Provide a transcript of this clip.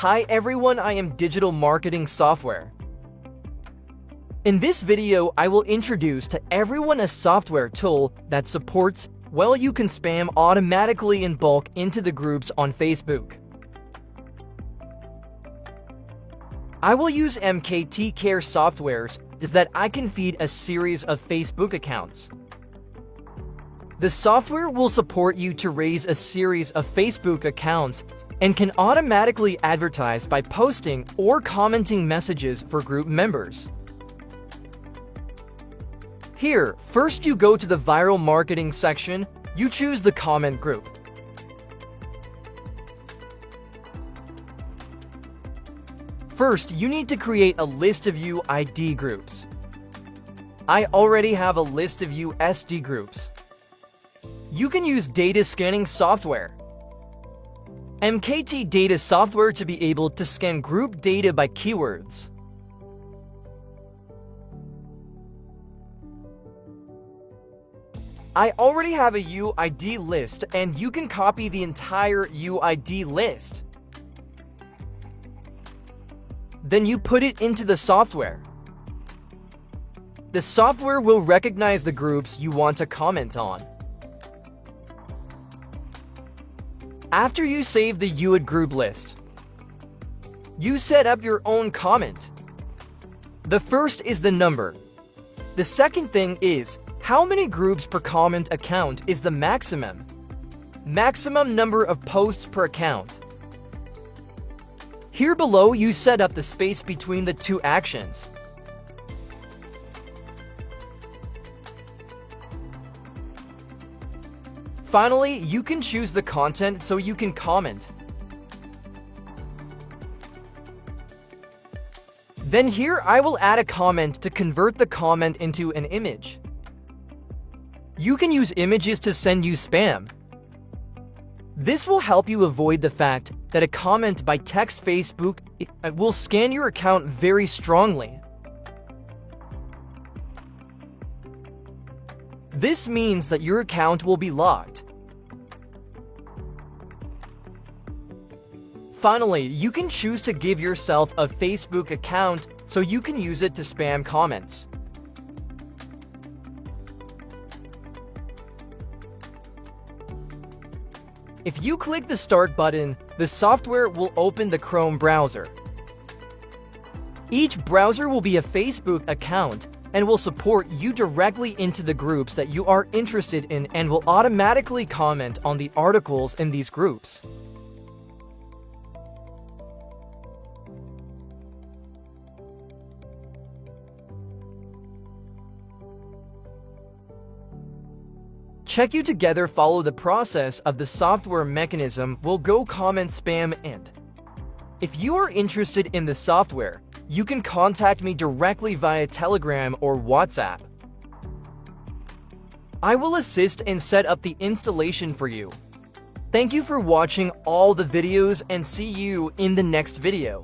Hi everyone, I am Digital Marketing Software. In this video, I will introduce to everyone a software tool that supports, you can spam automatically in bulk into the groups on Facebook. I will use MKT Care softwares so that I can feed a series of Facebook accounts. The software will support you to raise a series of Facebook accounts and can automatically advertise by posting or commenting messages for group members. Here, first you go to the viral marketing section, you choose the comment group. First, you need to create a list of UID groups. I already have a list of USD groups. You can use data scanning software. MKT data software to be able to scan group data by keywords. I already have a UID list and you can copy the entire UID list. Then you put it into the software. The software will recognize the groups you want to comment on. After you save the UID group list, you set up your own comment. The first is the number. The second thing is, how many groups per comment account is the maximum number of posts per account. Here below, you set up the space between the two actions. Finally, you can choose the content so you can comment. Then here I will add a comment to convert the comment into an image. You can use images to send you spam. This will help you avoid the fact that a comment by text Facebook will scan your account very strongly. This means that your account will be locked. Finally, you can choose to give yourself a Facebook account so you can use it to spam comments. If you click the Start button, the software will open the Chrome browser. Each browser will be a Facebook account and will support you directly into the groups that you are interested in and will automatically comment on the articles in these groups. Check you together follow the process of the software mechanism will go comment spam and. If you are interested in the software, you can contact me directly via Telegram or WhatsApp. I will assist and set up the installation for you. Thank you for watching all the videos and see you in the next video.